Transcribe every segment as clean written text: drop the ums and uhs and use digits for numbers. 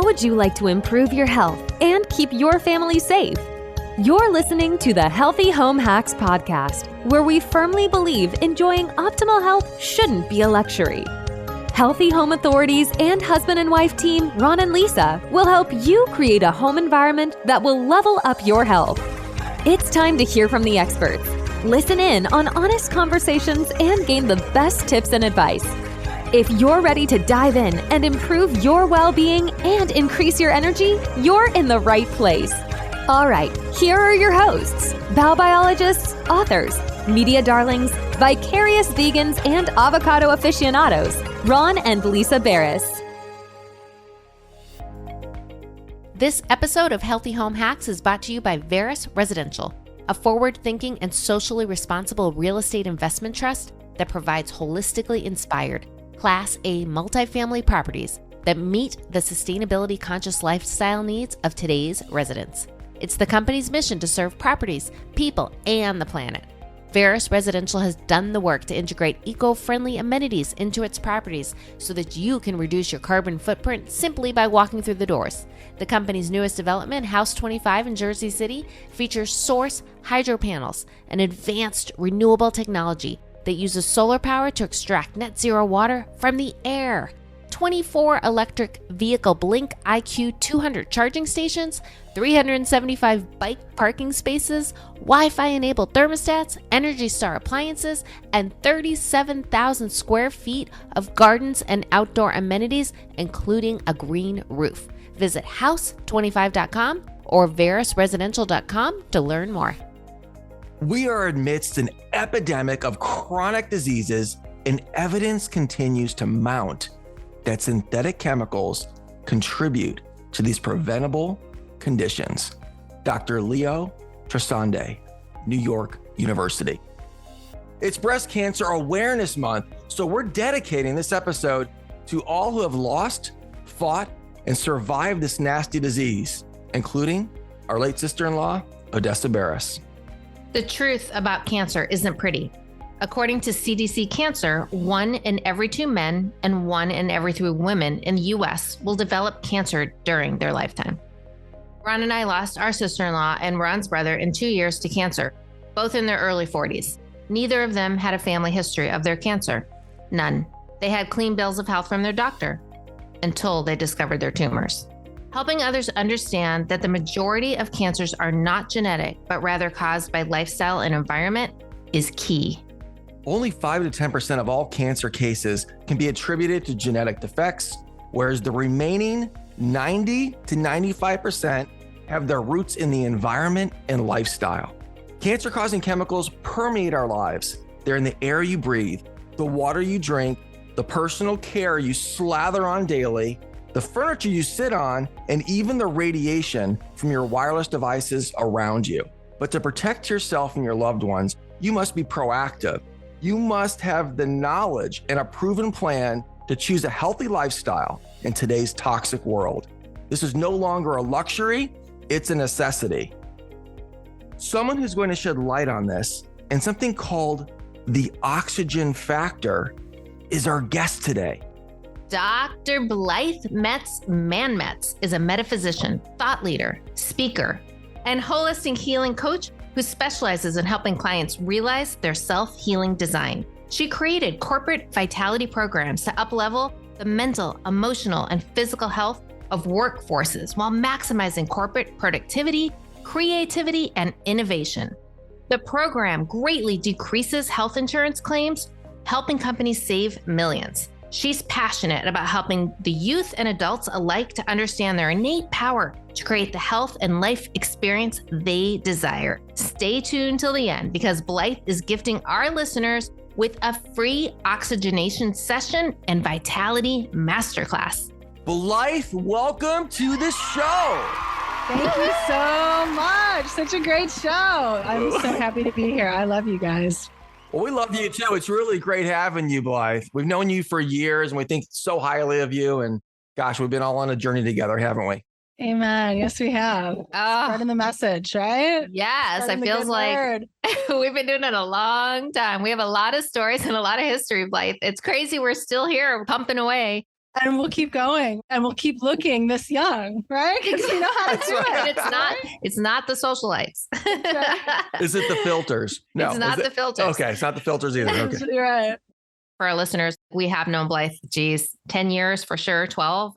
would you like to improve your health and keep your family safe? You're listening to the Healthy Home Hacks Podcast, where we firmly believe enjoying optimal health shouldn't be a luxury. Healthy Home Authorities and husband and wife team Ron and Lisa will help you create a home environment that will level up your health. It's time to hear from the experts. Listen in on honest conversations and gain the best tips and advice. If you're ready to dive in and improve your well-being and increase your energy, you're in the right place. All right, here are your hosts, bowel biologists, authors, media darlings, vicarious vegans, and avocado aficionados, Ron and Lisa Barris. This episode of Healthy Home Hacks is brought to you by Veris Residential, a forward-thinking and socially responsible real estate investment trust that provides holistically inspired, Class A multifamily properties that meet the sustainability-conscious lifestyle needs of today's residents. It's the company's mission to serve properties, people, and the planet. Veris Residential has done the work to integrate eco-friendly amenities into its properties so that you can reduce your carbon footprint simply by walking through the doors. The company's newest development, House 25 in Jersey City, features source hydro panels, an advanced renewable technology that uses solar power to extract net zero water from the air. 24 electric vehicle Blink IQ 200 charging stations, 375 bike parking spaces, Wi-Fi enabled thermostats, Energy Star appliances, and 37,000 square feet of gardens and outdoor amenities, including a green roof. Visit house25.com or verisresidential.com to learn more. We are amidst an epidemic of chronic diseases, and evidence continues to mount that synthetic chemicals contribute to these preventable conditions. Dr. Leo Trasande, New York University. It's Breast Cancer Awareness Month, so we're dedicating this episode to all who have lost, fought, and survived this nasty disease, including our late sister-in-law, Odessa Barris. The truth about cancer isn't pretty. According to CDC Cancer, 1 in every 2 men and 1 in every 3 women in the U.S. will develop cancer during their lifetime. Ron and I lost our sister-in-law and Ron's brother in 2 years to cancer, both in their early 40s. Neither of them had a family history of their cancer. None. They had clean bills of health from their doctor until they discovered their tumors. Helping others understand that the majority of cancers are not genetic, but rather caused by lifestyle and environment is key. Only 5 to 10% of all cancer cases can be attributed to genetic defects, whereas the remaining 90 to 95% have their roots in the environment and lifestyle. Cancer-causing chemicals permeate our lives. They're in the air you breathe, the water you drink, the personal care you slather on daily, the furniture you sit on, and even the radiation from your wireless devices around you. But to protect yourself and your loved ones, you must be proactive. You must have the knowledge and a proven plan to choose a healthy lifestyle in today's toxic world. This is no longer a luxury, it's a necessity. Someone who's going to shed light on this and something called the oxygen factor is our guest today. Dr. Blythe Metz-Mändmets is a metaphysician, thought leader, speaker, and holistic healing coach who specializes in helping clients realize their self-healing design. She created corporate vitality programs to up-level the mental, emotional, and physical health of workforces while maximizing corporate productivity, creativity, and innovation. The program greatly decreases health insurance claims, helping companies save millions. She's passionate about helping the youth and adults alike to understand their innate power to create the health and life experience they desire. Stay tuned till the end because Blythe is gifting our listeners with a free oxygenation session and vitality masterclass. Blythe, welcome to the show. Thank you so much. Such a great show. I'm so happy to be here. I love you guys. Well, we love you too. It's really great having you, Blythe. We've known you for years and we think so highly of you. And gosh, we've been all on a journey together, haven't we? Amen. Yes, we have. Spreading the message, right? Yes, it feels like we've been doing it a long time. We have a lot of stories and a lot of history, Blythe. It's crazy we're still here pumping away. And we'll keep going and we'll keep looking this young, right? Because we know how to do it. It's not the socialites. Is it the filters? No. It's not the filters. Okay. It's not the filters either. Okay. You're right. For our listeners, we have known Blythe, 10 years for sure, 12.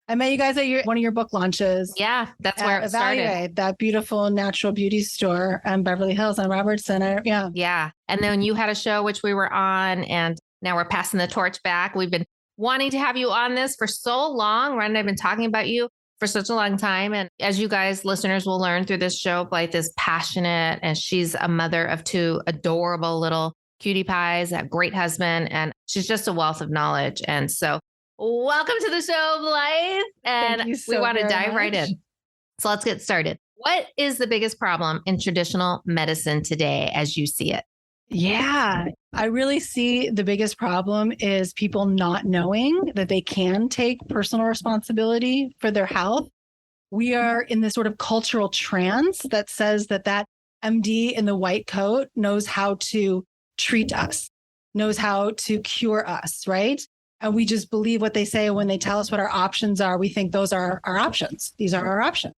I met you guys at one of your book launches. Yeah, that's where it started. That beautiful natural beauty store in Beverly Hills on Robertson. Yeah. Yeah. And then you had a show, which we were on, and now we're passing the torch back. We've been wanting to have you on this for so long. Ron and I have been talking about you for such a long time. And as you guys, listeners, will learn through this show, Blythe is passionate and she's a mother of 2 adorable little cutie pies, a great husband, and she's just a wealth of knowledge. And so welcome to the show, Blythe. And we want to dive right in. So let's get started. What is the biggest problem in traditional medicine today as you see it? Yeah, I really see the biggest problem is people not knowing that they can take personal responsibility for their health. We are in this sort of cultural trance that says that MD in the white coat knows how to treat us, knows how to cure us, right? And we just believe what they say when they tell us what our options are. We think those are our options. These are our options.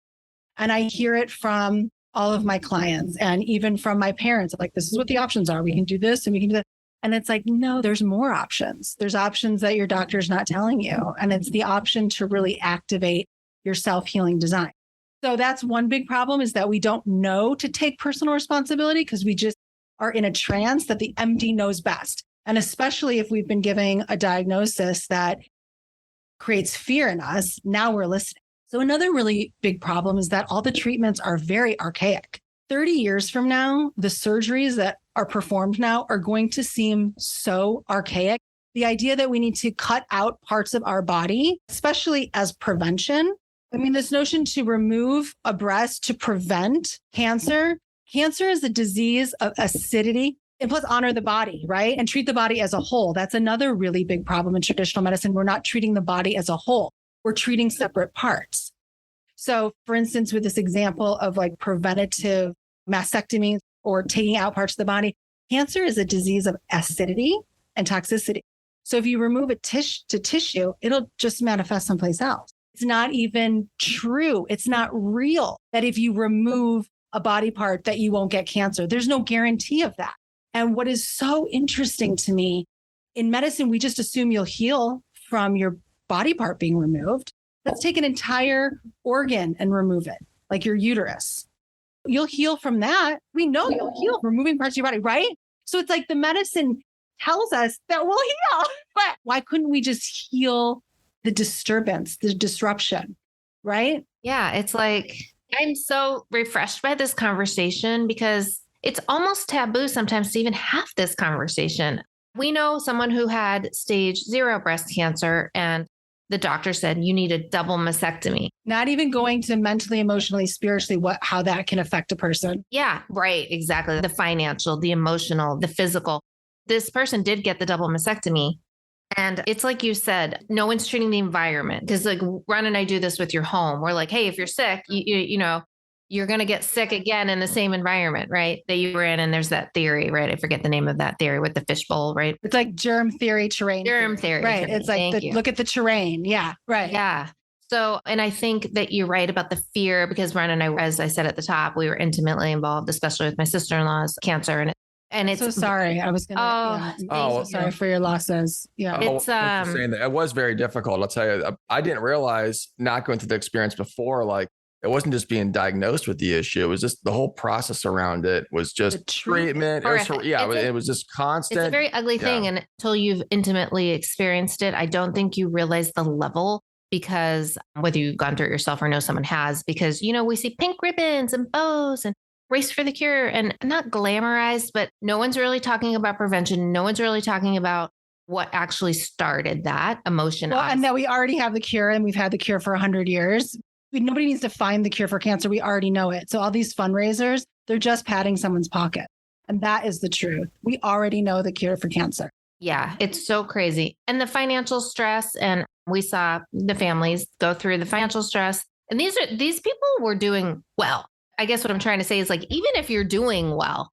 And I hear it from all of my clients and even from my parents, like, this is what the options are. We can do this and we can do that. And it's like, no, there's more options. There's options that your doctor's not telling you. And it's the option to really activate your self-healing design. So that's one big problem, is that we don't know to take personal responsibility because we just are in a trance that the MD knows best. And especially if we've been giving a diagnosis that creates fear in us, now we're listening. So another really big problem is that all the treatments are very archaic. 30 years from now, the surgeries that are performed now are going to seem so archaic. The idea that we need to cut out parts of our body, especially as prevention. I mean, this notion to remove a breast to prevent cancer. Cancer is a disease of acidity. And plus honor the body, right? And treat the body as a whole. That's another really big problem in traditional medicine. We're not treating the body as a whole. We're treating separate parts. So for instance, with this example of like preventative mastectomy or taking out parts of the body, cancer is a disease of acidity and toxicity. So if you remove it to tissue, it'll just manifest someplace else. It's not even true. It's not real that if you remove a body part that you won't get cancer. There's no guarantee of that. And what is so interesting to me, in medicine, we just assume you'll heal from your body part being removed. Let's take an entire organ and remove it, like your uterus. You'll heal from that. We know you'll heal from removing parts of your body, right? So it's like the medicine tells us that we'll heal, but why couldn't we just heal the disturbance, the disruption, right? Yeah, it's like, I'm so refreshed by this conversation because it's almost taboo sometimes to even have this conversation. We know someone who had stage 0 breast cancer and the doctor said, you need a double mastectomy. Not even going to mentally, emotionally, spiritually, how that can affect a person. Yeah, right. Exactly. The financial, the emotional, the physical. This person did get the double mastectomy. And it's like you said, no one's treating the environment. Because like Ron and I do this with your home. We're like, hey, if you're sick, you know, you're going to get sick again in the same environment, right? That you were in. And there's that theory, right? I forget the name of that theory with the fishbowl, right? It's like germ theory, terrain. Germ theory. Right. Terrain. It's like, look at the terrain. Yeah. Right. Yeah. So, and I think that you're right about the fear because Ron and I, as I said at the top, we were intimately involved, especially with my sister-in-law's cancer. And it's so sorry. I was going to, so sorry for your losses. Yeah. It's saying that it was very difficult. I'll tell you, I didn't realize, not going through the experience before, like, it wasn't just being diagnosed with the issue. It was just the whole process around it was just treatment. It was just constant. It's a very ugly thing. And until you've intimately experienced it, I don't think you realize the level, because whether you've gone through it yourself or know someone has, because, you know, we see pink ribbons and bows and race for the cure, and not glamorized, but no one's really talking about prevention. No one's really talking about what actually started that emotion. Well, and that we already have the cure, and we've had the cure for 100 years. Nobody needs to find the cure for cancer. We already know it. So all these fundraisers, they're just padding someone's pocket. And that is the truth. We already know the cure for cancer. Yeah, it's so crazy. And the financial stress, and we saw the families go through the financial stress. And these people were doing well. I guess what I'm trying to say is, like, even if you're doing well,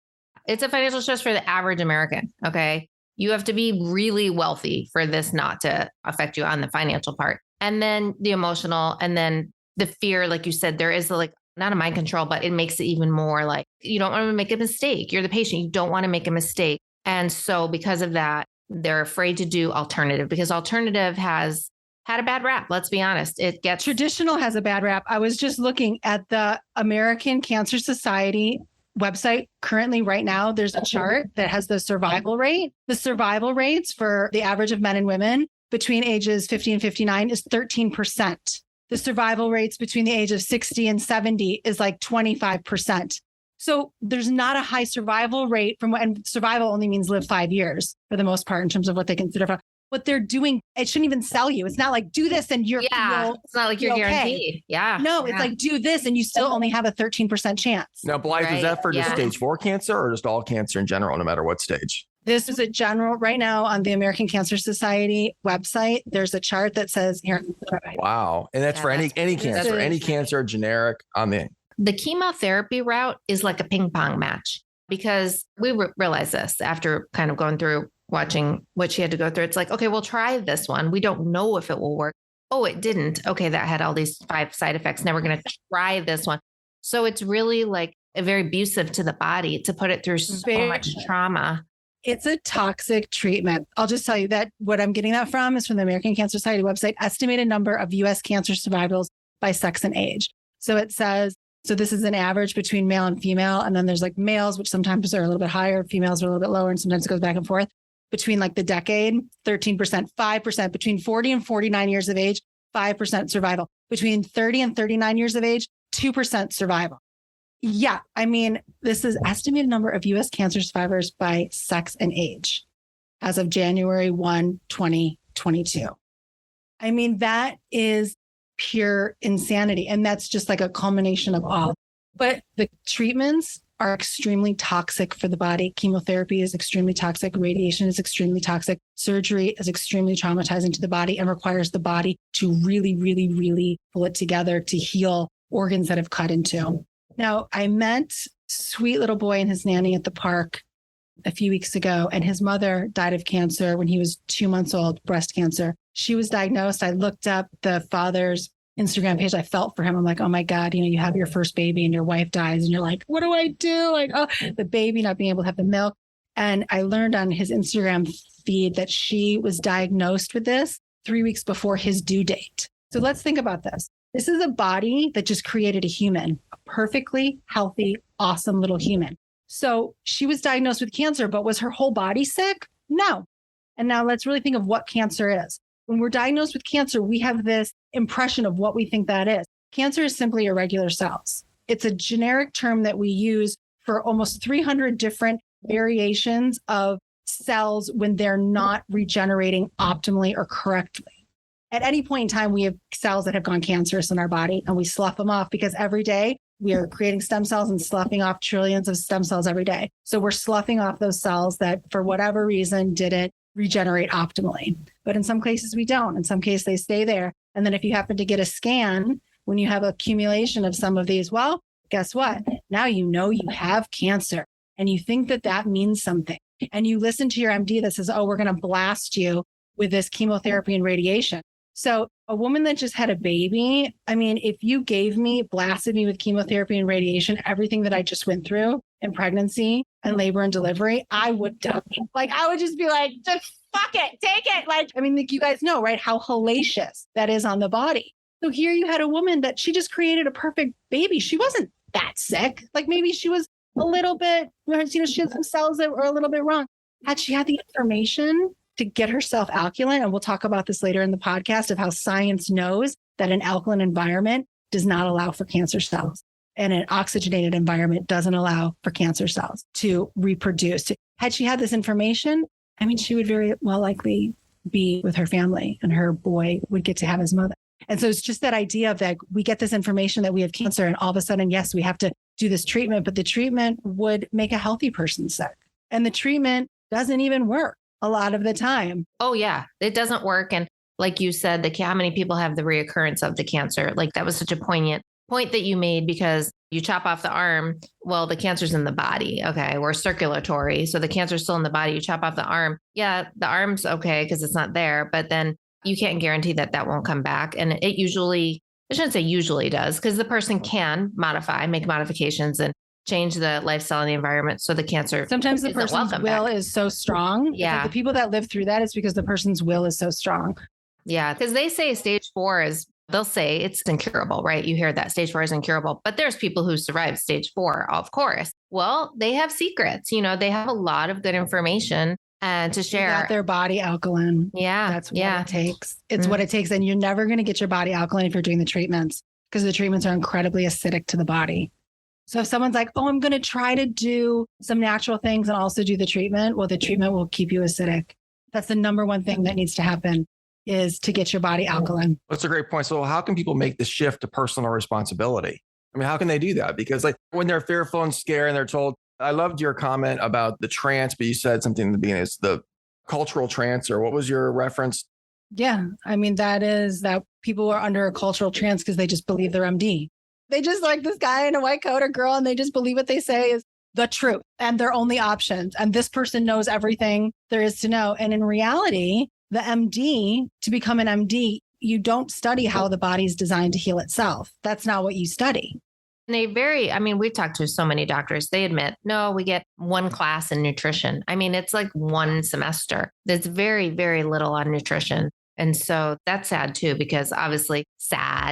it's a financial stress for the average American. Okay. You have to be really wealthy for this not to affect you on the financial part. And then the emotional, and then the fear, like you said, there is like not a mind control, but it makes it even more like you don't want to make a mistake. You're the patient. You don't want to make a mistake. And so because of that, they're afraid to do alternative because alternative has had a bad rap. Let's be honest. It gets traditional has a bad rap. I was just looking at the American Cancer Society website currently right now. There's a chart that has the survival rate. The survival rates for the average of men and women between ages 50 and 59 is 13%. The survival rates between the age of 60 and 70 is like 25%. So there's not a high survival rate and survival only means live 5 years for the most part in terms of what they consider. What they're doing, it shouldn't even sell you. It's not like do this and you're it's not like you're guaranteed. Yeah. No, it's like do this and you still only have a 13% chance. Now, Blythe, is that for just stage 4 cancer or just all cancer in general, no matter what stage? This is a general right now on the American Cancer Society website. There's a chart that says here. Wow. And that's for any cancer, any cancer, generic, I'm in. The chemotherapy route is like a ping pong match because we realized this after kind of going through watching what she had to go through. It's like, okay, we'll try this one. We don't know if it will work. Oh, it didn't. Okay, that had all these 5 side effects. Now we're going to try this one. So it's really like very abusive to the body to put it through so much trauma. It's a toxic treatment. I'll just tell you that what I'm getting that from is from the American Cancer Society website, estimated number of U.S. cancer survivals by sex and age. So it says, so this is an average between male and female. And then there's like males, which sometimes are a little bit higher. Females are a little bit lower. And sometimes it goes back and forth. Between like the decade, 13%, 5%, between 40 and 49 years of age, 5% survival. Between 30 and 39 years of age, 2% survival. Yeah. I mean, this is estimated number of U.S. cancer survivors by sex and age as of January 1, 2022. I mean, that is pure insanity. And that's just like a culmination of all. But the treatments are extremely toxic for the body. Chemotherapy is extremely toxic. Radiation is extremely toxic. Surgery is extremely traumatizing to the body and requires the body to really, really, really pull it together to heal organs that have cut into. Now, I met a sweet little boy and his nanny at the park a few weeks ago, and his mother died of cancer when he was 2 months old, breast cancer. She was diagnosed. I looked up the father's Instagram page. I felt for him. I'm like, oh my God, you have your first baby and your wife dies and you're like, what do I do? Like, oh, the baby not being able to have the milk. And I learned on his Instagram feed that she was diagnosed with this 3 weeks before his due date. So let's think about this. This is a body that just created a human, a perfectly healthy, awesome little human. So she was diagnosed with cancer, but was her whole body sick? No. And now let's really think of what cancer is. When we're diagnosed with cancer, we have this impression of what we think that is. Cancer is simply irregular cells. It's a generic term that we use for almost 300 different variations of cells when they're not regenerating optimally or correctly. At any point in time, we have cells that have gone cancerous in our body and we slough them off because every day we are creating stem cells and sloughing off trillions of stem cells every day. So we're sloughing off those cells that for whatever reason didn't regenerate optimally. But in some cases we don't. In some cases they stay there. And then if you happen to get a scan, when you have accumulation of some of these, well, guess what? Now you know you have cancer and you think that that means something. And you listen to your MD that says, oh, we're going to blast you with this chemotherapy and radiation. So a woman that just had a baby, I mean, if you blasted me with chemotherapy and radiation, everything that I just went through in pregnancy and labor and delivery, I would die. Like, I would just be like, just fuck it, take it. Like, I mean, you guys know, right? How hellacious that is on the body. So here you had a woman that she just created a perfect baby. She wasn't that sick. Like maybe she was a little bit, she had some cells that were a little bit wrong. Had she had the information to get herself alkaline, and we'll talk about this later in the podcast of how science knows that an alkaline environment does not allow for cancer cells and an oxygenated environment doesn't allow for cancer cells to reproduce. Had she had this information, I mean, she would very well likely be with her family and her boy would get to have his mother. And so it's just that idea of that we get this information that we have cancer and all of a sudden, yes, we have to do this treatment, but the treatment would make a healthy person sick. And the treatment doesn't even work a lot of the time. Oh, yeah, it doesn't work. And like you said, how many people have the reoccurrence of the cancer? Like that was such a poignant point that you made, because you chop off the arm. Well, the cancer's in the body. Okay. We're circulatory. So the cancer's still in the body. You chop off the arm. Yeah. The arm's okay because it's not there, but then you can't guarantee that that won't come back. And it usually, I shouldn't say usually does, because the person can make modifications and change the lifestyle and the environment. So the cancer. Sometimes the person's will is so strong. Yeah. Like the people that live through that is because the person's will is so strong. Yeah. Because they say stage 4 is, they'll say it's incurable, right? You hear that stage 4 is incurable, but there's people who survive stage 4, of course. Well, they have secrets, they have a lot of good information and to share. Got their body alkaline. Yeah. That's what it takes. It's what it takes. And you're never going to get your body alkaline if you're doing the treatments, because the treatments are incredibly acidic to the body. So if someone's like, oh, I'm going to try to do some natural things and also do the treatment, well, the treatment will keep you acidic. That's the number one thing that needs to happen, is to get your body alkaline. That's a great point. So how can people make the shift to personal responsibility? I mean, how can they do that? Because like when they're fearful and scared and they're told, I loved your comment about the trance, but you said something in the beginning, it's the cultural trance, or what was your reference? Yeah. I mean, that is that people are under a cultural trance because they just believe they're MD. They just like this guy in a white coat or girl, and they just believe what they say is the truth and their only options. And this person knows everything there is to know. And in reality, the MD, to become an MD, you don't study how the body's designed to heal itself. That's not what you study. And we've talked to so many doctors, they admit, no, we get one class in nutrition. I mean, it's like one semester. There's very, very little on nutrition. And so that's sad too, because obviously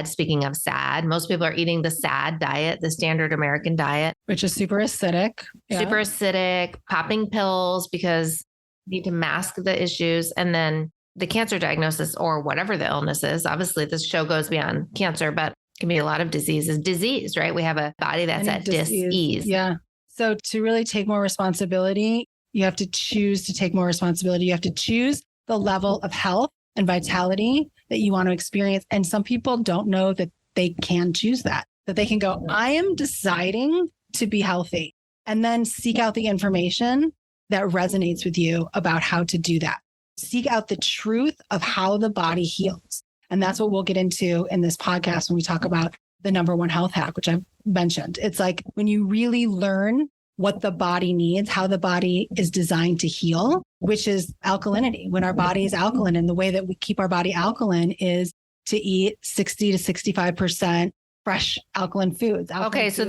speaking of SAD, most people are eating the SAD diet, the standard American diet, which is super acidic, popping pills because you need to mask the issues. And then the cancer diagnosis, or whatever the illness is, obviously this show goes beyond cancer, but it can be a lot of disease, right? We have a body that's at dis-ease. Yeah. So to really take more responsibility, you have to choose to take more responsibility. You have to choose the level of health and vitality that you want to experience. And some people don't know that they can choose that they can go, I am deciding to be healthy, and then seek out the information that resonates with you about how to do that. Seek out the truth of how the body heals. And that's what we'll get into in this podcast when we talk about the number one health hack, which I've mentioned. It's like when you really learn what the body needs, how the body is designed to heal, which is alkalinity. When our body is alkaline, and the way that we keep our body alkaline is to eat 60 to 65% fresh alkaline foods. Okay. So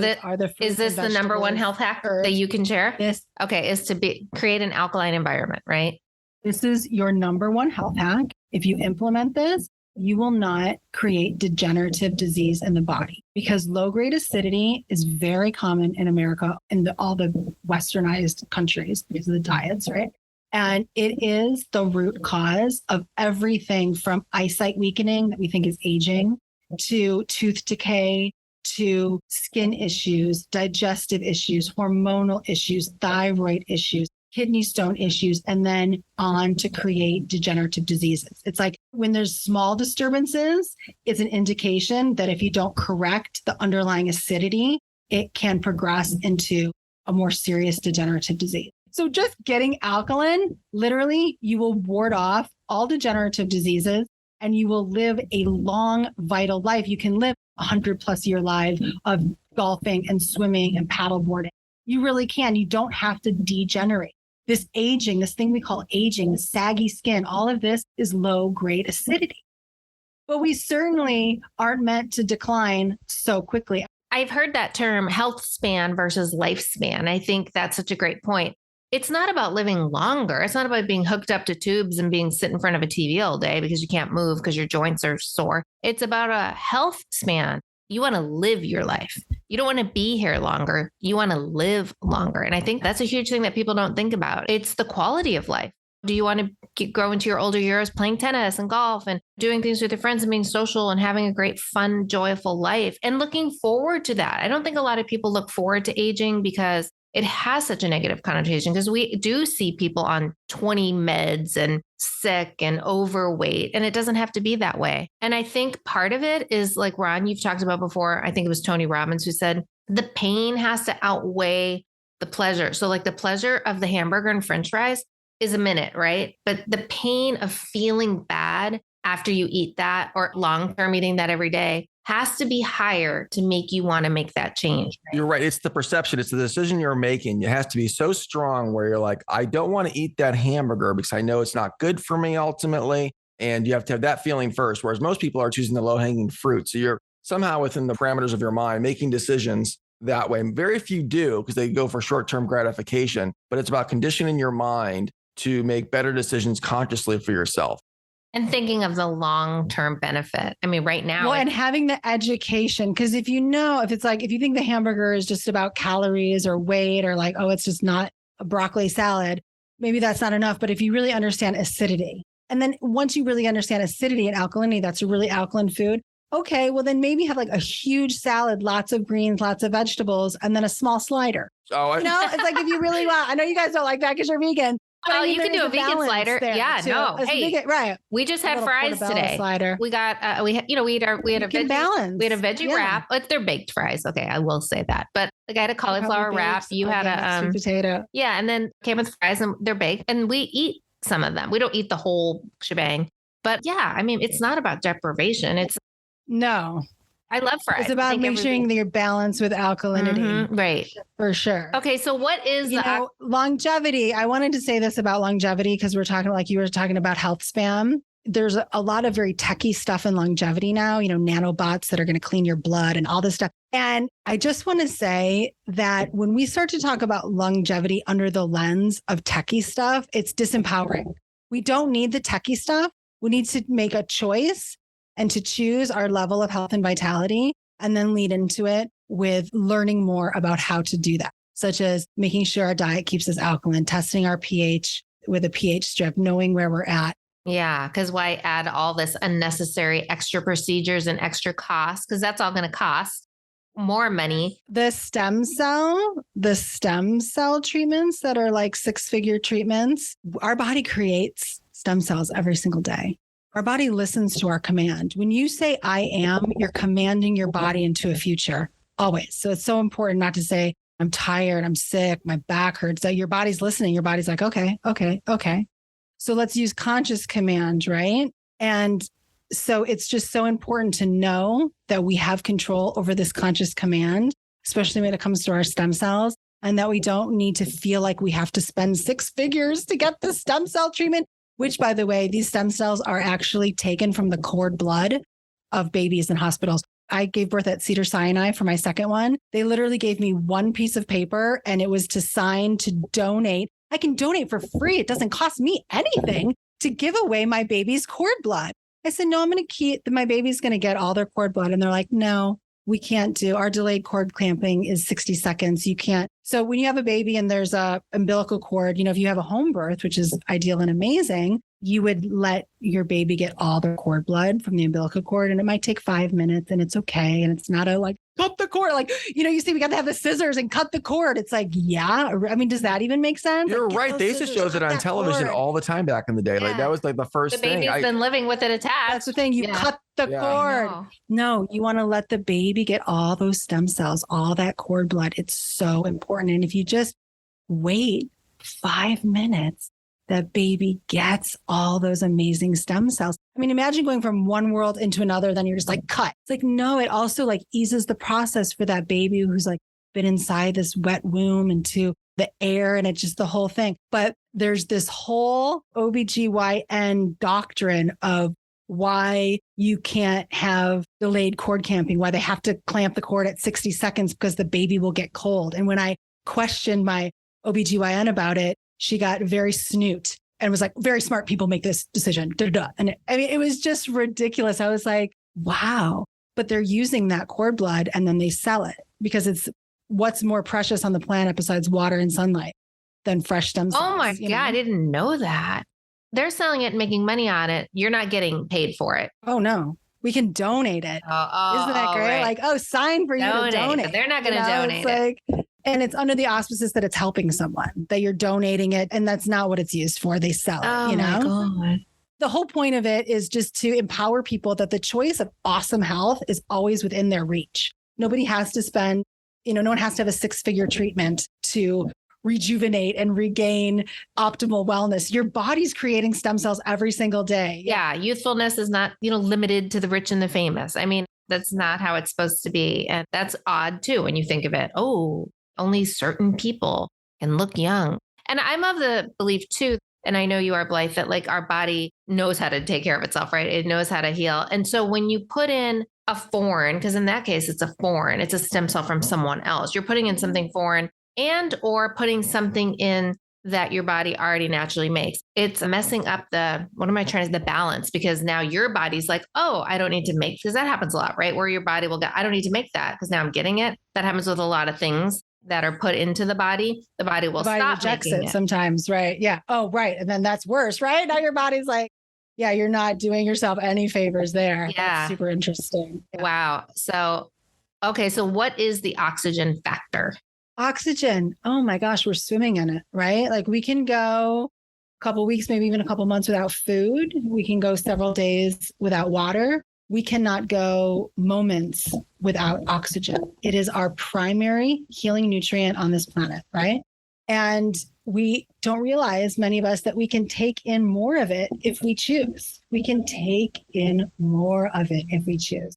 is this the number one health hack that you can share? This, is to create an alkaline environment, right? This is your number one health hack. If you implement this, you will not create degenerative disease in the body, because low-grade acidity is very common in America and all the westernized countries because of the diets, right? And it is the root cause of everything from eyesight weakening that we think is aging, to tooth decay, to skin issues, digestive issues, hormonal issues, thyroid issues, kidney stone issues, and then on to create degenerative diseases. It's like when there's small disturbances, it's an indication that if you don't correct the underlying acidity, it can progress into a more serious degenerative disease. So just getting alkaline, literally, you will ward off all degenerative diseases, and you will live a long, vital life. You can live 100+ year life of golfing and swimming and paddleboarding. You really can. You don't have to degenerate. This aging, this thing we call aging, the saggy skin, all of this is low-grade acidity. But we certainly aren't meant to decline so quickly. I've heard that term, health span versus lifespan. I think that's such a great point. It's not about living longer. It's not about being hooked up to tubes and being sit in front of a TV all day because you can't move because your joints are sore. It's about a health span. You want to live your life. You don't want to be here longer. You want to live longer. And I think that's a huge thing that people don't think about. It's the quality of life. Do you want to grow into your older years playing tennis and golf and doing things with your friends and being social and having a great, fun, joyful life and looking forward to that? I don't think a lot of people look forward to aging because it has such a negative connotation, because we do see people on 20 meds and sick and overweight, and it doesn't have to be that way. And I think part of it is like Ron, you've talked about before, I think it was Tony Robbins who said, the pain has to outweigh the pleasure. So like the pleasure of the hamburger and French fries is a minute, right? But the pain of feeling bad after you eat that, or long-term eating that every day, has to be higher to make you want to make that change. Right? You're right. It's the perception. It's the decision you're making. It has to be so strong where you're like, I don't want to eat that hamburger because I know it's not good for me ultimately. And you have to have that feeling first. Whereas most people are choosing the low hanging fruit. So you're somehow within the parameters of your mind making decisions that way. Very few do because they go for short-term gratification, but it's about conditioning your mind to make better decisions consciously for yourself. And thinking of the long-term benefit. I mean, right now. Well, and having the education, because if it's like, if you think the hamburger is just about calories or weight or like, oh, it's just not a broccoli salad, maybe that's not enough. But if you really understand acidity, and then once you really understand acidity and alkalinity, that's a really alkaline food. Okay, well then maybe have like a huge salad, lots of greens, lots of vegetables, and then a small slider. Oh, it's like if you really want, I know you guys don't like that because you're vegan. Oh, you can do a vegan slider. Yeah, no. Hey, vegan, right. We just had fries today. Slider. We got, we had a veggie wrap. Like they're baked fries. Okay. I will say that, but like I had a cauliflower wrap. You had a sweet potato. Yeah. And then came with fries and they're baked and we eat some of them. We don't eat the whole shebang, but yeah, I mean, it's not about deprivation. No. I love fries. It's about making sure you're balanced with alkalinity. Mm-hmm, right. For sure. Okay. So what is longevity? I wanted to say this about longevity because we're talking like you were talking about health spam. There's a lot of very techie stuff in longevity now, nanobots that are going to clean your blood and all this stuff. And I just want to say that when we start to talk about longevity under the lens of techie stuff, it's disempowering. We don't need the techie stuff. We need to make a choice and to choose our level of health and vitality and then lead into it with learning more about how to do that, such as making sure our diet keeps us alkaline, testing our pH with a pH strip, knowing where we're at. Yeah, because why add all this unnecessary extra procedures and extra costs? Because that's all going to cost more money. The stem cell treatments that are like 6-figure treatments, our body creates stem cells every single day. Our body listens to our command. When you say I am, you're commanding your body into a future always. So it's so important not to say, I'm tired, I'm sick, my back hurts. That your body's listening. Your body's like, okay. So let's use conscious command, right? And so it's just so important to know that we have control over this conscious command, especially when it comes to our stem cells, and that we don't need to feel like we have to spend 6 figures to get the stem cell treatment. Which, by the way, these stem cells are actually taken from the cord blood of babies in hospitals. I gave birth at Cedars-Sinai for my second one. They literally gave me one piece of paper and it was to sign to donate. I can donate for free. It doesn't cost me anything to give away my baby's cord blood. I said, no, I'm going to keep, my baby's going to get all their cord blood. And they're like, no, we can't do, our delayed cord clamping is 60 seconds. You can't. So when you have a baby and there's a umbilical cord, if you have a home birth, which is ideal and amazing, you would let your baby get all their cord blood from the umbilical cord. And it might take 5 minutes and it's okay. And it's not cut the cord. You see, we got to have the scissors and cut the cord. It's like, yeah. I mean, does that even make sense? You're right. They used to show that on television all the time back in the day. Yeah. That was the first thing. The baby's been living with it attached. That's the thing. You cut the cord. No, you want to let the baby get all those stem cells, all that cord blood. It's so important. And if you just wait 5 minutes, that baby gets all those amazing stem cells. I mean, imagine going from one world into another, then you're just cut. It's no, it also eases the process for that baby who's been inside this wet womb into the air, and it's just the whole thing. But there's this whole OBGYN doctrine of why you can't have delayed cord clamping, why they have to clamp the cord at 60 seconds because the baby will get cold. And when I questioned my OBGYN about it, she got very snoot and was like, very smart people make this decision. And it was just ridiculous. I was like, wow, but they're using that cord blood and then they sell it because it's what's more precious on the planet besides water and sunlight than fresh stem cells. Oh my God, I didn't know that. They're selling it and making money on it. You're not getting paid for it. Oh no, we can donate it. Isn't that great? Right. Sign for you to donate. But they're not going to donate it. And it's under the auspices that it's helping someone, that you're donating it. And that's not what it's used for. They sell it, my God. The whole point of it is just to empower people that the choice of awesome health is always within their reach. Nobody has to spend, no one has to have a 6-figure treatment to rejuvenate and regain optimal wellness. Your body's creating stem cells every single day. Yeah. Youthfulness is not, limited to the rich and the famous. I mean, That's not how it's supposed to be. And that's odd too, when you think of it. Oh, only certain people can look young. And I'm of the belief too, and I know you are, Blythe, that like our body knows how to take care of itself, right? It knows how to heal. And so when you put in a foreign, because in that case, it's a stem cell from someone else. You're putting in something foreign and or putting something in that your body already naturally makes. It's messing up the balance, because now your body's like, oh, I don't need to make, because that happens a lot, right? Where your body will go, I don't need to make that because now I'm getting it. That happens with a lot of things that are put into the body. The body will stop rejects making it sometimes, right? Yeah. Oh, right. And then that's worse, right? Now your body's like, yeah, you're not doing yourself any favors there. Yeah. That's super interesting. Yeah. Wow. So, okay. So what is the oxygen factor? Oxygen. Oh my gosh, we're swimming in it, right? Like we can go a couple weeks, maybe even a couple months without food. We can go several days without water. We cannot go moments without oxygen. It is our primary healing nutrient on this planet, right? And we don't realize, many of us, that we can take in more of it if we choose. We can take in more of it if we choose.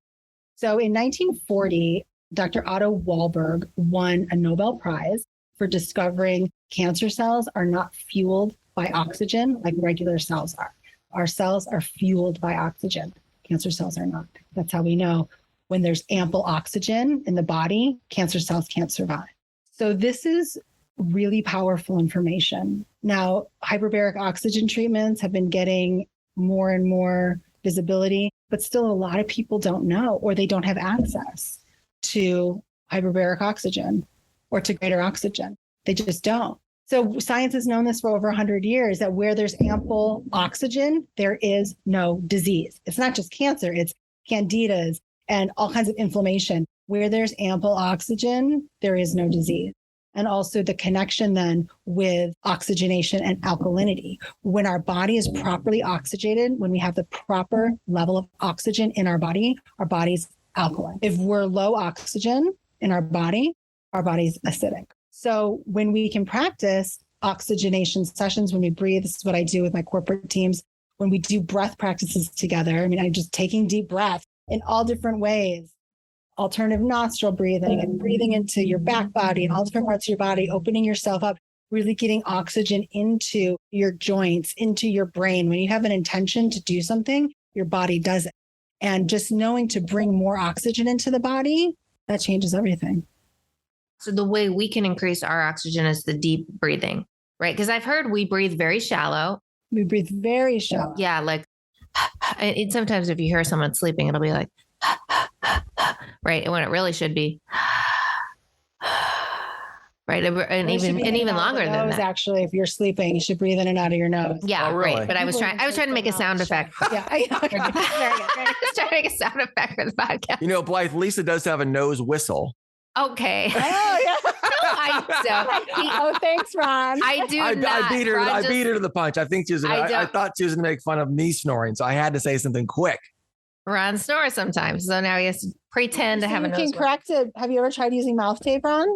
So in 1940, Dr. Otto Warburg won a Nobel Prize for discovering cancer cells are not fueled by oxygen like regular cells are. Our cells are fueled by oxygen. Cancer cells are not. That's how we know when there's ample oxygen in the body, cancer cells can't survive. So this is really powerful information. Now, hyperbaric oxygen treatments have been getting more and more visibility, but still a lot of people don't know, or they don't have access to hyperbaric oxygen or to greater oxygen. They just don't. So science has known this for over 100 years, that where there's ample oxygen, there is no disease. It's not just cancer, it's candidas and all kinds of inflammation. Where there's ample oxygen, there is no disease. And also the connection then with oxygenation and alkalinity. When our body is properly oxygenated, when we have the proper level of oxygen in our body's alkaline. If we're low oxygen in our body's acidic. So when we can practice oxygenation sessions, when we breathe, this is what I do with my corporate teams. When we do breath practices together, I'm just taking deep breaths in all different ways, alternative nostril breathing and breathing into your back body and all different parts of your body, opening yourself up, really getting oxygen into your joints, into your brain. When you have an intention to do something, your body does it. And just knowing to bring more oxygen into the body, that changes everything. So the way we can increase our oxygen is the deep breathing, right? Because I've heard we breathe very shallow. We breathe very shallow. Yeah. Like sometimes if you hear someone sleeping, it'll be like, right. And when it really should be, right. And even longer than that. Actually, if you're sleeping, you should breathe in and out of your nose. Yeah. Oh, really? Right. But I was trying to make a sound effect. Yeah. Okay. Very good. I was trying to make a sound effect for the podcast. You know, Blythe, Lisa does have a nose whistle. Okay. Oh, yeah. No, I don't. Oh, thanks, Ron. I do not. I beat her. Ron I beat her to the punch. I think she was. I thought she was going to make fun of me snoring, so I had to say something quick. Ron snores sometimes, so now he has to pretend to have a nose. You can correct it. Have you ever tried using mouth tape, Ron?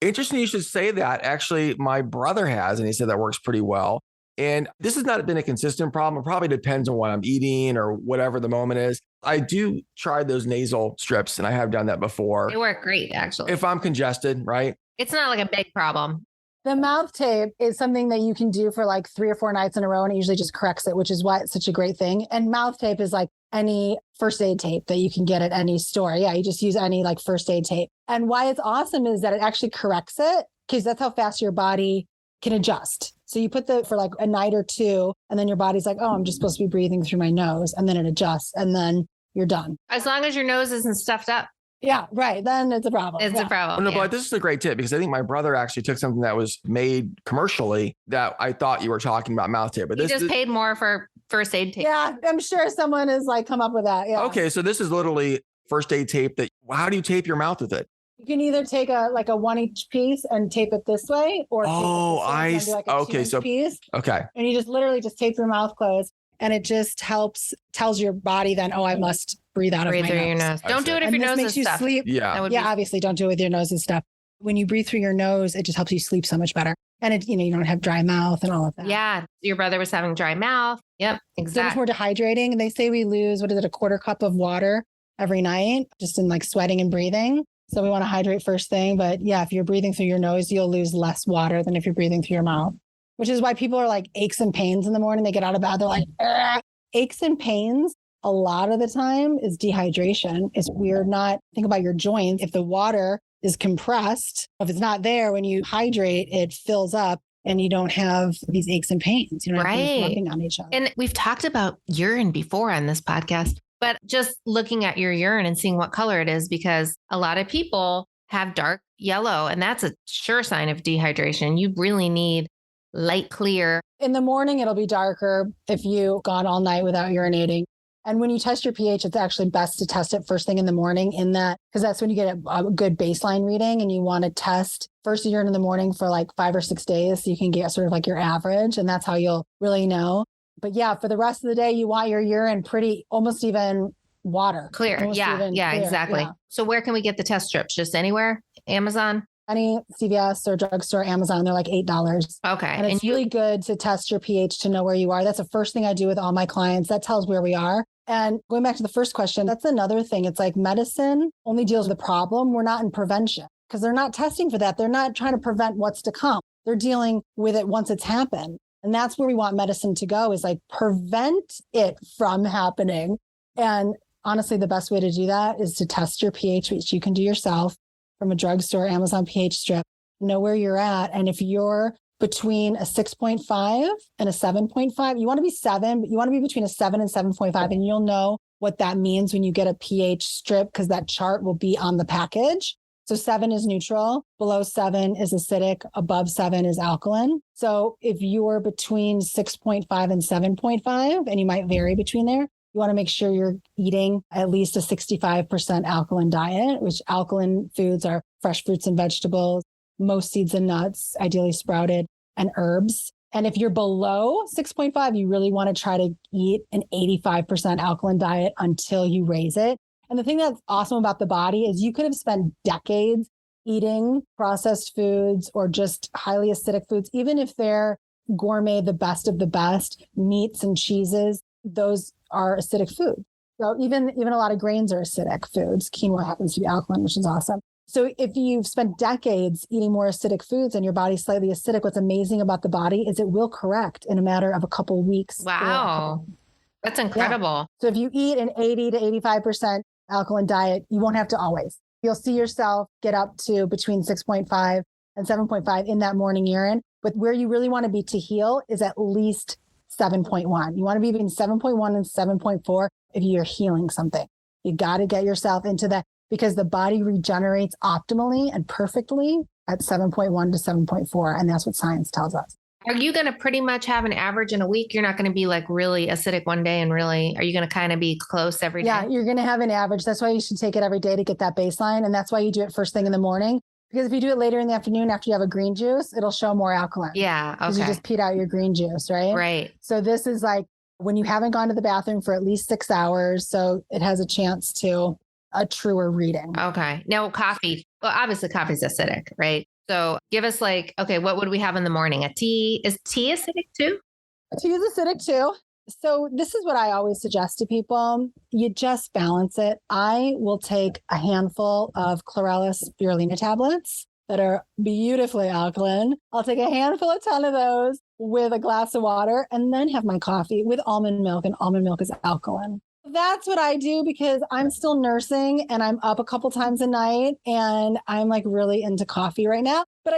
Interesting you should say that. Actually, my brother has, and he said that works pretty well. And this has not been a consistent problem. It probably depends on what I'm eating or whatever the moment is. I do try those nasal strips, and I have done that before. They work great, actually. If I'm congested, right? It's not like a big problem. The mouth tape is something that you can do for like 3 or 4 nights in a row, and it usually just corrects it, which is why it's such a great thing. And mouth tape is like any first aid tape that you can get at any store. Yeah, you just use any like first aid tape. And why it's awesome is that it actually corrects it, because that's how fast your body can adjust. So you put for like a night or two, and then your body's like, oh, I'm just supposed to be breathing through my nose. And then it adjusts, and then you're done. As long as your nose isn't stuffed up. Yeah, right. Then it's a problem. It's a problem. No, but this is a great tip, because I think my brother actually took something that was made commercially that I thought you were talking about mouth tape. But he just paid more for first aid tape. Yeah, I'm sure someone has like come up with that. Yeah. Okay, so this is literally first aid tape. How do you tape your mouth with it? You can either take a 1 each piece and tape it this way, or okay, so piece. Okay, and you just literally just tape your mouth closed, and it just tells your body then, oh, I must breathe out of my nose. Through your nose. Don't do it if your nose is stuffed. Sleep. Yeah, obviously don't do it with your nose and stuff. When you breathe through your nose, it just helps you sleep so much better, and you don't have dry mouth and all of that. Yeah, your brother was having dry mouth. Yep, exactly. So much more dehydrating, and they say we lose a 1/4 cup of water every night, just in like sweating and breathing. So we want to hydrate first thing. But yeah, if you're breathing through your nose, you'll lose less water than if you're breathing through your mouth, which is why people are like aches and pains in the morning. They get out of bed, they're like, "Ugh." Aches and pains a lot of the time is dehydration. It's weird. Not think about your joints. If the water is compressed, if it's not there, when you hydrate, it fills up and you don't have these aches and pains. You don't have things rubbing on each other. And we've talked about urine before on this podcast, but just looking at your urine and seeing what color it is, because a lot of people have dark yellow, and that's a sure sign of dehydration. You really need light clear. In the morning, it'll be darker if you've gone all night without urinating. And when you test your pH, it's actually best to test it first thing in the morning because that's when you get a good baseline reading, and you want to test first urine in the morning for like 5 or 6 days so you can get sort of like your average, and that's how you'll really know. But yeah, for the rest of the day, you want your urine almost even water. Clear. Yeah, exactly. Yeah. So where can we get the test strips? Just anywhere? Amazon? Any CVS or drugstore, Amazon, they're like $8. Okay. And it's really good to test your pH to know where you are. That's the first thing I do with all my clients. That tells where we are. And going back to the first question, that's another thing. It's like medicine only deals with the problem. We're not in prevention because they're not testing for that. They're not trying to prevent what's to come. They're dealing with it once it's happened. And that's where we want medicine to go, is like prevent it from happening. And honestly, the best way to do that is to test your pH, which you can do yourself from a drugstore, Amazon pH strip, know where you're at. And if you're between a 6.5 and a 7.5, you want to be 7, but you want to be between a 7 and 7.5. And you'll know what that means when you get a pH strip, because that chart will be on the package. So 7 is neutral, below 7 is acidic, above 7 is alkaline. So if you're between 6.5 and 7.5, and you might vary between there, you want to make sure you're eating at least a 65% alkaline diet, which alkaline foods are fresh fruits and vegetables, most seeds and nuts, ideally sprouted, and herbs. And if you're below 6.5, you really want to try to eat an 85% alkaline diet until you raise it. And the thing that's awesome about the body is you could have spent decades eating processed foods or just highly acidic foods, even if they're gourmet, the best of the best, meats and cheeses, those are acidic foods. So even a lot of grains are acidic foods. Quinoa happens to be alkaline, which is awesome. So if you've spent decades eating more acidic foods and your body's slightly acidic, what's amazing about the body is it will correct in a matter of a couple weeks. Wow. That's incredible. Yeah. So if you eat an 80 to 85% alkaline diet, you won't have to always. You'll see yourself get up to between 6.5 and 7.5 in that morning urine. But where you really want to be to heal is at least 7.1. You want to be between 7.1 and 7.4 if you're healing something. You got to get yourself into that, because the body regenerates optimally and perfectly at 7.1 to 7.4. And that's what science tells us. Are you going to pretty much have an average in a week? You're not going to be like really acidic one day and really, are you going to kind of be close every day? Yeah, you're going to have an average. That's why you should take it every day to get that baseline. And that's why you do it first thing in the morning. Because if you do it later in the afternoon after you have a green juice, it'll show more alkaline. Yeah. Okay. Because you just peed out your green juice, right? Right. So this is like when you haven't gone to the bathroom for at least 6 hours. So it has a chance to a truer reading. Okay. Now coffee. Well, obviously coffee's acidic, right? So give us like, okay, what would we have in the morning? A tea? Is tea acidic too? Tea is acidic too. So this is what I always suggest to people. You just balance it. I will take a handful of chlorella spirulina tablets that are beautifully alkaline. I'll take a ton of those with a glass of water and then have my coffee with almond milk, and almond milk is alkaline. That's what I do because I'm still nursing and I'm up a couple times a night and I'm like really into coffee right now. But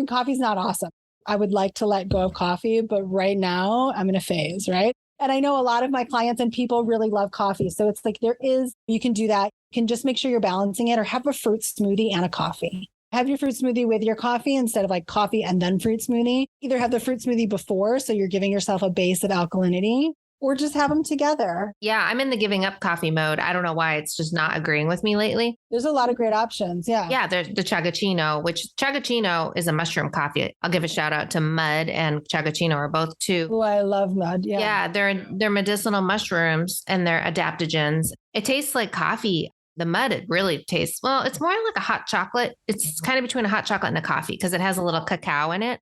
coffee's not awesome. I would like to let go of coffee, but right now I'm in a phase, right? And I know a lot of my clients and people really love coffee. So it's like you can do that. You can just make sure you're balancing it, or have a fruit smoothie and a coffee. Have your fruit smoothie with your coffee instead of like coffee and then fruit smoothie. Either have the fruit smoothie before, so you're giving yourself a base of alkalinity, or just have them together. Yeah, I'm in the giving up coffee mode. I don't know why it's just not agreeing with me lately. There's a lot of great options. Yeah. Yeah, there's the Chagachino, which Chagachino is a mushroom coffee. I'll give a shout out to Mud and Chagachino are both two. Oh, I love Mud. Yeah. Yeah, they're medicinal mushrooms and they're adaptogens. It tastes like coffee. The Mud, it really tastes, well, it's more like a hot chocolate. It's kind of between a hot chocolate and a coffee because it has a little cacao in it.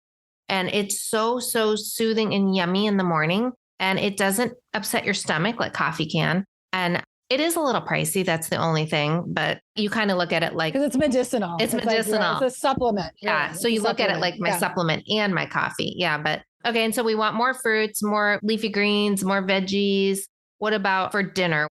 And it's so soothing and yummy in the morning. And it doesn't upset your stomach like coffee can. And It is a little pricey. That's the only thing, but you kind of look at it like because it's medicinal. It's medicinal. Like, it's a supplement. Yeah. Really. So you look at it like my supplement and my coffee. Yeah. But okay. And so we want more fruits, more leafy greens, more veggies. What about for dinner?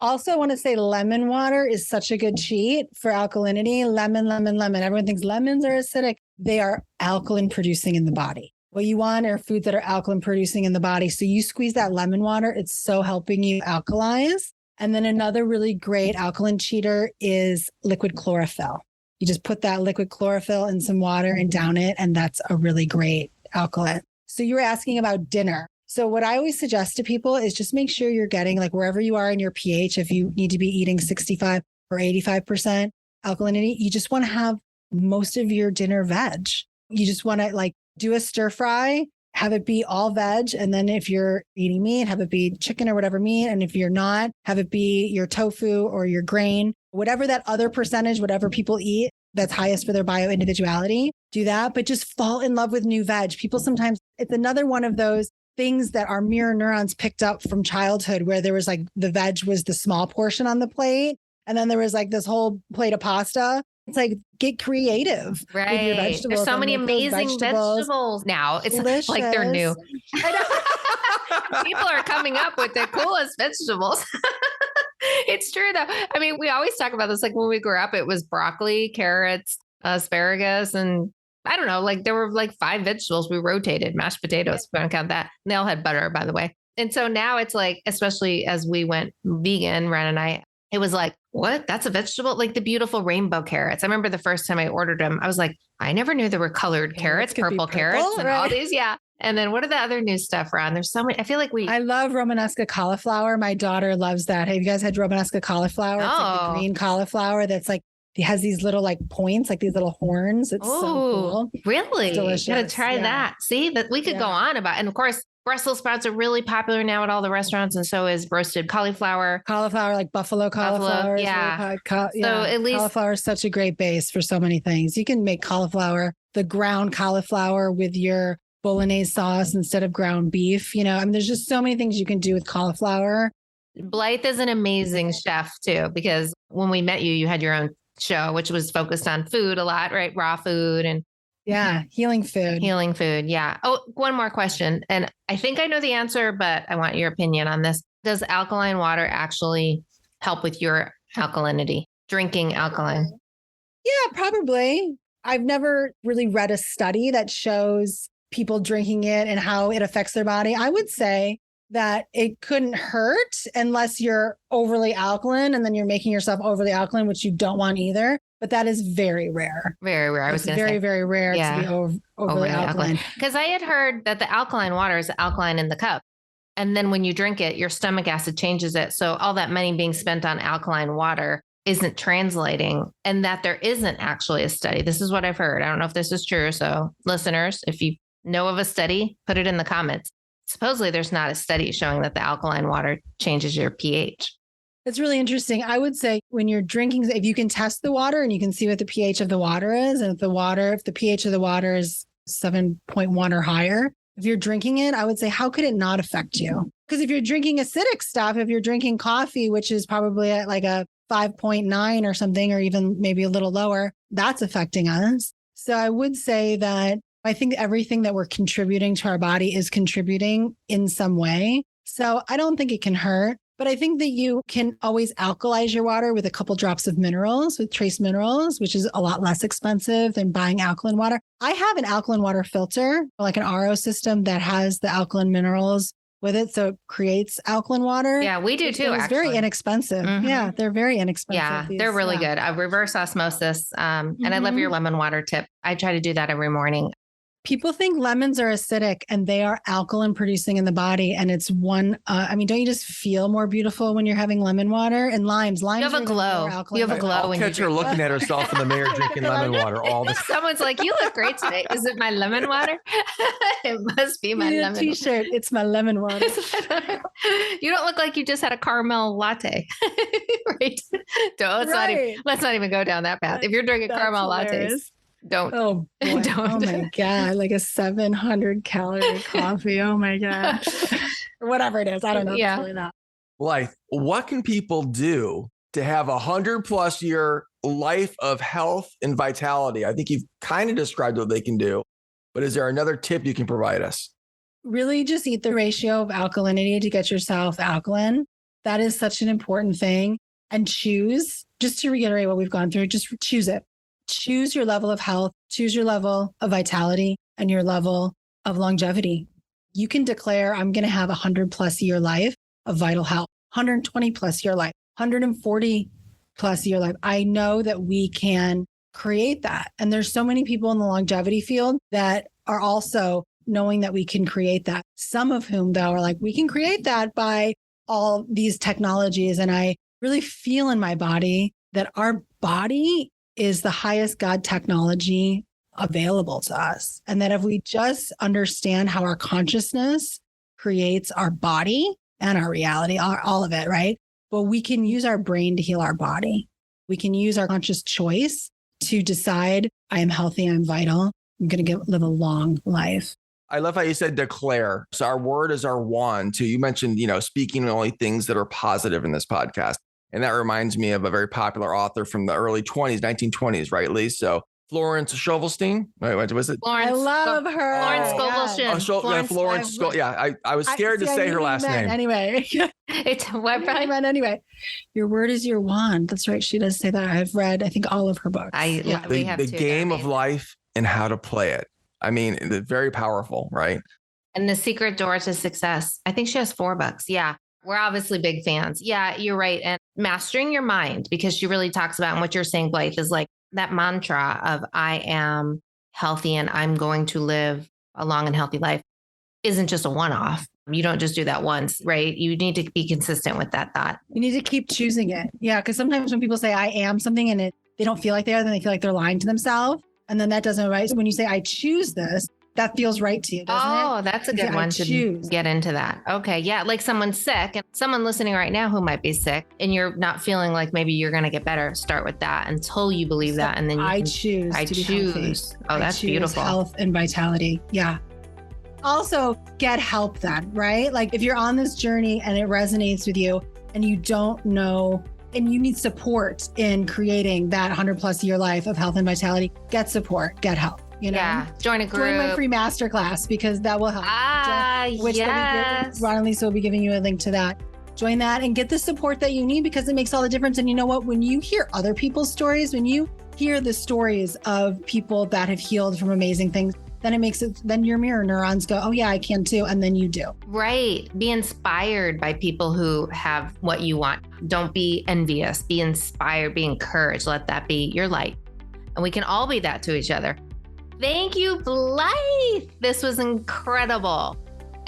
Also, I want to say lemon water is such a good cheat for alkalinity. Lemon. Everyone thinks lemons are acidic. They are alkaline producing in the body. What you want are foods that are alkaline producing in the body. So you squeeze that lemon water. It's so helping you alkalize. And then another really great alkaline cheater is liquid chlorophyll. You just put that liquid chlorophyll in some water and down it. And that's a really great alkaline. So you were asking about dinner. So what I always suggest to people is just make sure you're getting like wherever you are in your pH, if you need to be eating 65 or 85% alkalinity, you just want to have most of your dinner veg. You just want to like do a stir fry, have it be all veg. And then if you're eating meat, have it be chicken or whatever meat. And if you're not, have it be your tofu or your grain, whatever that other percentage, whatever people eat that's highest for their bio individuality, do that. But just fall in love with new veg. People sometimes, it's another one of those things that our mirror neurons picked up from childhood where there was like the veg was the small portion on the plate. And then there was like this whole plate of pasta. It's like, get creative with your vegetables. There's so many amazing vegetables now. It's delicious. Like they're new. People are coming up with the coolest vegetables. It's true though. I mean, we always talk about this. Like when we grew up, it was broccoli, carrots, asparagus, and I don't know, like there were like 5 vegetables. We rotated mashed potatoes. If we don't count that. And they all had butter, by the way. And so now it's like, especially as we went vegan, Ren and I, it was like, what? That's a vegetable? Like the beautiful rainbow carrots. I remember the first time I ordered them, I was like, I never knew there were colored carrots, purple carrots and all these. Yeah. And then what are the other new stuff, Ron? There's so many. I feel like I love Romanesca cauliflower. My daughter loves that. Have you guys had Romanesca cauliflower? It's like the green cauliflower that's like, it has these little like points, like these little horns. It's so cool. Really? It's delicious. Gotta try that. See, that we could go on about. And of course, Brussels sprouts are really popular now at all the restaurants. And so is roasted cauliflower. Cauliflower, like buffalo cauliflower. Yeah. So at least cauliflower is such a great base for so many things. You can make cauliflower, the ground cauliflower with your bolognese sauce instead of ground beef. You know, I mean, there's just so many things you can do with cauliflower. Blythe is an amazing chef too, because when we met you, you had your own show, which was focused on food a lot, right? Raw food and healing food. Yeah. Oh, one more question. And I think I know the answer, but I want your opinion on this. Does alkaline water actually help with your alkalinity? Drinking alkaline? Yeah, probably. I've never really read a study that shows people drinking it and how it affects their body. I would say that it couldn't hurt unless you're overly alkaline and then you're making yourself overly alkaline, which you don't want either. But that is very rare. Very rare. I was going to say. Very rare to be overly alkaline. Because I had heard that the alkaline water is alkaline in the cup. And then when you drink it, your stomach acid changes it. So all that money being spent on alkaline water isn't translating, and that there isn't actually a study. This is what I've heard. I don't know if this is true. So listeners, if you know of a study, put it in the comments. Supposedly there's not a study showing that the alkaline water changes your pH. It's really interesting. I would say when you're drinking, if you can test the water and you can see what the pH of the water is, and if the pH of the water is 7.1 or higher, if you're drinking it, I would say, how could it not affect you? Because if you're drinking acidic stuff, if you're drinking coffee, which is probably at like a 5.9 or something, or even maybe a little lower, that's affecting us. So I would say that I think everything that we're contributing to our body is contributing in some way. So I don't think it can hurt. But I think that you can always alkalize your water with a couple drops of minerals, with trace minerals, which is a lot less expensive than buying alkaline water. I have an alkaline water filter, like an RO system that has the alkaline minerals with it. So it creates alkaline water. Yeah, we do too. It's very inexpensive. Mm-hmm. Yeah, they're very inexpensive. Yeah, they're really good. Reverse osmosis. And I love your lemon water tip. I try to do that every morning. People think lemons are acidic and they are alkaline producing in the body. And it's don't you just feel more beautiful when you're having lemon water? And limes you have a glow. You have a glow. When catch her looking at herself in the mirror drinking lemon water all the time. Someone's like, you look great today. Is it my lemon water? It must be my lemon t-shirt. Water. It's my lemon water. You don't look like you just had a caramel latte. Right? Let's not even go down that path. If you're drinking caramel lattes. Don't. Oh, boy. Don't. Oh my God. Like a 700 calorie coffee. Oh my God. Or whatever it is. I don't know. Yeah. It's really not. Blythe, what can people do to have 100+ year life of health and vitality? I think you've kind of described what they can do, but is there another tip you can provide us? Really just eat the ratio of alkalinity to get yourself alkaline. That is such an important thing. And choose, just to reiterate what we've gone through, just choose it. Choose your level of health, choose your level of vitality and your level of longevity. You can declare, I'm going to have 100+ year life of vital health, 120+ year life, 140+ year life. I know that we can create that. And there's so many people in the longevity field that are also knowing that we can create that. Some of whom, though, are like, we can create that by all these technologies. And I really feel in my body that our body is the highest God technology available to us. And that if we just understand how our consciousness creates our body and our reality, all of it, right? But we can use our brain to heal our body. We can use our conscious choice to decide, I am healthy, I'm vital, I'm going to live a long life. I love how you said declare. So our word is our wand too. You mentioned, speaking only things that are positive in this podcast. And that reminds me of a very popular author from the early 1920s, right, Lee? So Florence Scovelstein. Wait, was it? Florence, I love her. Florence Scovelson. Florence. I was scared to say her last name. Anyway. It's what I meant anyway. Your word is your wand. That's right. She does say that. I've read, I think, all of her books. The game of life and how to play it. I mean, it's very powerful, right? And the secret door to success. I think she has 4 books. Yeah. We're obviously big fans. Yeah, you're right. And mastering your mind, because she really talks about, and what you're saying, Blythe, is like that mantra of I am healthy and I'm going to live a long and healthy life isn't just a one-off. You don't just do that once, right? You need to be consistent with that thought. You need to keep choosing it. Yeah. Because sometimes when people say I am something and they don't feel like they are, then they feel like they're lying to themselves. And then that doesn't, right? So when you say I choose this, that feels right to you, doesn't it? Oh, that's a good one to get into that. Okay. Yeah. Like someone's sick and someone listening right now who might be sick and you're not feeling like maybe you're going to get better. Start with that until you believe that. And then I choose. Oh, that's beautiful. Health and vitality. Yeah. Also get help then, right? Like if you're on this journey and it resonates with you and you don't know and you need support in creating that 100+ year life of health and vitality, get support, get help. Yeah. Join a group. Join my free masterclass because that will help. Yes. Ron and Lisa will be giving you a link to that. Join that and get the support that you need because it makes all the difference. And you know what? When you hear other people's stories, when you hear the stories of people that have healed from amazing things, then your mirror neurons go, oh yeah, I can too. And then you do. Right. Be inspired by people who have what you want. Don't be envious. Be inspired, be encouraged. Let that be your light. And we can all be that to each other. Thank you, Blythe. This was incredible.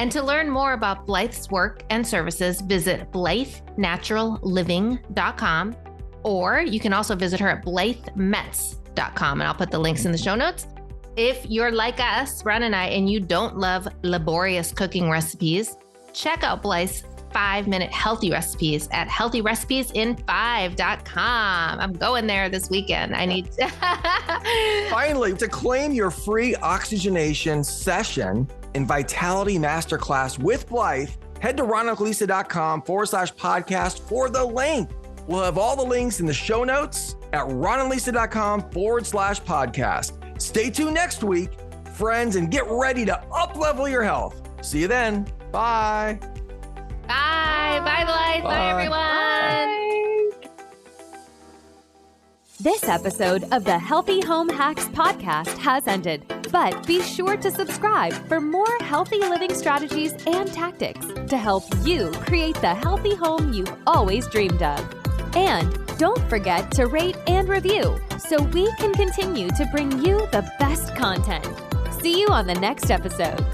And to learn more about Blythe's work and services, visit BlytheNaturalLiving.com, or you can also visit her at BlytheMetz.com, and I'll put the links in the show notes. If you're like us, Ron and I, and you don't love laborious cooking recipes, check out Blythe's 5-minute healthy recipes at healthyrecipiesin5.com. I'm going there this weekend. I need to. Finally, to claim your free oxygenation session and vitality masterclass with Blythe, head to ronandlisa.com/podcast for the link. We'll have all the links in the show notes at ronandlisa.com/podcast. Stay tuned next week, friends, and get ready to up-level your health. See you then. Bye. Bye. Bye, Blythe. Bye, everyone. This episode of the Healthy Home Hacks podcast has ended, but be sure to subscribe for more healthy living strategies and tactics to help you create the healthy home you've always dreamed of. And don't forget to rate and review so we can continue to bring you the best content. See you on the next episode.